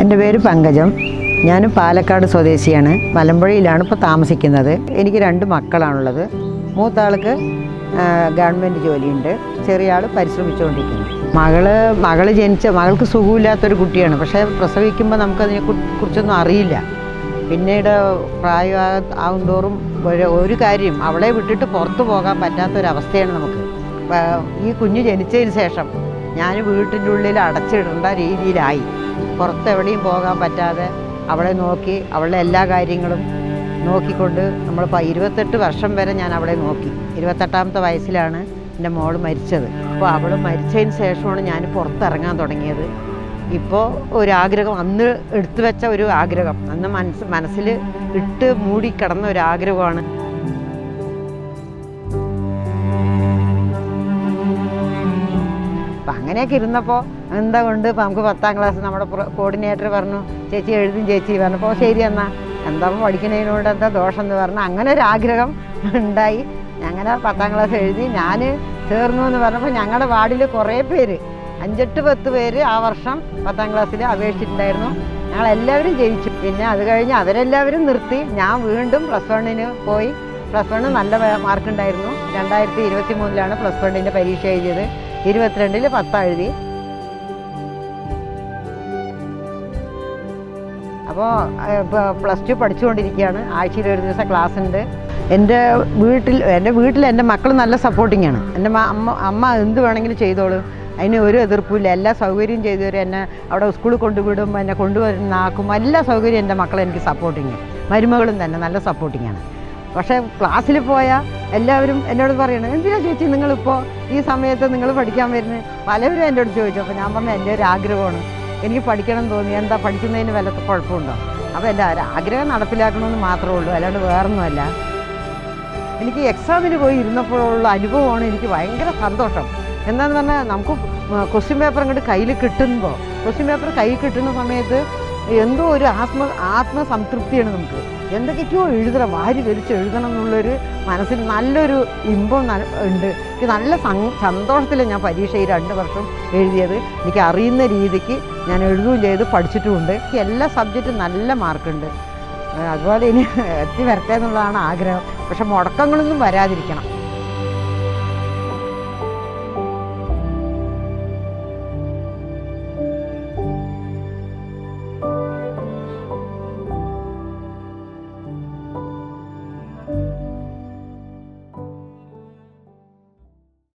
എൻ്റെ പേര് പങ്കജം. ഞാൻ പാലക്കാട് സ്വദേശിയാണ്. മലമ്പുഴയിലാണ് ഇപ്പോൾ താമസിക്കുന്നത്. എനിക്ക് 2 മക്കളാണുള്ളത്. മൂത്ത ആൾക്ക് ഗവൺമെൻറ് ജോലിയുണ്ട്, ചെറിയ ആൾ പരിശ്രമിച്ചുകൊണ്ടിരിക്കുന്നു. മകൾക്ക് സുഖമില്ലാത്തൊരു കുട്ടിയാണ്. പക്ഷേ പ്രസവിക്കുമ്പോൾ നമുക്കതിനെ കുറിച്ചൊന്നും അറിയില്ല. പിന്നീട് പ്രായമാകും തോറും ഒരു കാര്യം അവളെ വിട്ടിട്ട് പുറത്തു പോകാൻ പറ്റാത്തൊരവസ്ഥയാണ് നമുക്ക്. ഈ കുഞ്ഞ് ജനിച്ചതിന് ശേഷം ഞാൻ വീട്ടിൻ്റെ ഉള്ളിൽ അടച്ചിടേണ്ട രീതിയിലായി. പുറത്തെവിടെയും പോകാൻ പറ്റാതെ അവളെ നോക്കി, അവളുടെ എല്ലാ കാര്യങ്ങളും നോക്കിക്കൊണ്ട് നമ്മളിപ്പോൾ 28 വർഷം വരെ ഞാൻ അവളെ നോക്കി. 28ാമത്തെ വയസ്സിലാണ് എൻ്റെ മോള് മരിച്ചത്. അപ്പോൾ അവൾ മരിച്ചതിന് ശേഷമാണ് ഞാൻ പുറത്തിറങ്ങാൻ തുടങ്ങിയത്. ഇപ്പോൾ ഒരാഗ്രഹം, അന്ന് എടുത്തു വെച്ച ഒരു ആഗ്രഹം, അന്ന് മനസ്സിൽ ഇട്ട് മൂടിക്കിടന്ന ഒരാഗ്രഹമാണ്. അപ്പം അങ്ങനെയൊക്കെ ഇരുന്നപ്പോൾ എന്താ കൊണ്ട് ഇപ്പം നമുക്ക് 10ാം ക്ലാസ് നമ്മുടെ കോർഡിനേറ്റർ പറഞ്ഞു, ചേച്ചി എഴുതും ചേച്ചി പറഞ്ഞപ്പോൾ ശരി എന്നാൽ എന്താ പഠിക്കുന്നതിനോട് എന്താ ദോഷം എന്ന് പറഞ്ഞാൽ അങ്ങനെ ഒരു ആഗ്രഹം ഉണ്ടായി. അങ്ങനെ 10ാം ക്ലാസ് എഴുതി ഞാൻ ചേർന്നു എന്ന് പറഞ്ഞപ്പോൾ ഞങ്ങളുടെ വാർഡിൽ കുറേ പേര്, 5-10 പേര് ആ വർഷം 10ാം ക്ലാസ്സിൽ അപേക്ഷിച്ചിട്ടുണ്ടായിരുന്നു. ഞങ്ങളെല്ലാവരും ജയിച്ചു. പിന്നെ അത് കഴിഞ്ഞ് അവരെല്ലാവരും നിർത്തി. ഞാൻ വീണ്ടും +1 പോയി. +1 നല്ല മാർക്കുണ്ടായിരുന്നു. 2023 +1 പരീക്ഷ എഴുതിയത്. 22 10 എഴുതി. അപ്പോൾ +2 പഠിച്ചുകൊണ്ടിരിക്കുകയാണ്. ആഴ്ചയിൽ ഒരു ദിവസം ക്ലാസ് ഉണ്ട്. എൻ്റെ വീട്ടിൽ എൻ്റെ മക്കൾ നല്ല സപ്പോർട്ടിങ്ങാണ്. എൻ്റെ അമ്മ എന്ത് വേണമെങ്കിലും ചെയ്തോളും, അതിന് ഒരു എതിർപ്പില്ല. എല്ലാ സൗകര്യം ചെയ്തു തരും. എന്നെ അവിടെ സ്കൂളിൽ കൊണ്ടുവിടും, എന്നെ കൊണ്ടുവരുന്നാക്കും, എല്ലാ സൗകര്യം എൻ്റെ മക്കൾ എനിക്ക് സപ്പോർട്ടിങ്. മരുമകളും തന്നെ നല്ല സപ്പോർട്ടിങ്ങാണ്. പക്ഷേ ക്ലാസ്സിൽ പോയാൽ എല്ലാവരും എന്നോട് പറയണം, എന്തിനാ ചേച്ചി നിങ്ങളിപ്പോൾ ഈ സമയത്ത് നിങ്ങൾ പഠിക്കാൻ വരുന്നത്? പലവരും എന്നോട് ചോദിച്ചു. അപ്പോൾ ഞാൻ പറഞ്ഞു, എൻ്റെ ഒരു ആഗ്രഹമാണ്, എനിക്ക് പഠിക്കണം എന്ന് തോന്നി. എന്താ പഠിക്കുന്നതിന് വല്ല കുഴപ്പമുണ്ടോ? അപ്പോൾ എൻ്റെ ആഗ്രഹം നടപ്പിലാക്കണമെന്ന് മാത്രമേ ഉള്ളൂ, അല്ലാണ്ട് വേറൊന്നുമല്ല. എനിക്ക് എക്സാമിന് പോയി ഇരുന്നപ്പോഴുള്ള അനുഭവമാണ് എനിക്ക് ഭയങ്കര സന്തോഷം. എന്താണെന്ന് പറഞ്ഞാൽ നമുക്ക് ക്വസ്റ്റ്യൻ പേപ്പർ അങ്ങോട്ട് കയ്യിൽ കിട്ടുമ്പോൾ, ക്വസ്റ്റ്യൻ പേപ്പർ കയ്യിൽ കിട്ടുന്ന സമയത്ത് എന്തോ ഒരു ആത്മസംതൃപ്തിയാണ് നമുക്ക്. എന്തൊക്കെയോ എഴുതണം, വാരി വലിച്ച് എഴുതണം എന്നുള്ളൊരു മനസ്സിൽ നല്ലൊരു ഇമ്പം ഉണ്ട്. എനിക്ക് നല്ല സന്തോഷത്തിൽ ഞാൻ പരീക്ഷ ഈ 2 വർഷം എഴുതിയത്. എനിക്ക് അറിയുന്ന രീതിക്ക് ഞാൻ എഴുതുകയും ചെയ്ത് പഠിച്ചിട്ടുമുണ്ട്. എനിക്ക് എല്ലാ സബ്ജക്റ്റും നല്ല മാർക്കുണ്ട്. അതുപോലെ ഇനി എത്തി വരട്ടെ എന്നുള്ളതാണ് ആഗ്രഹം. പക്ഷെ മുടക്കങ്ങളൊന്നും വരാതിരിക്കണം.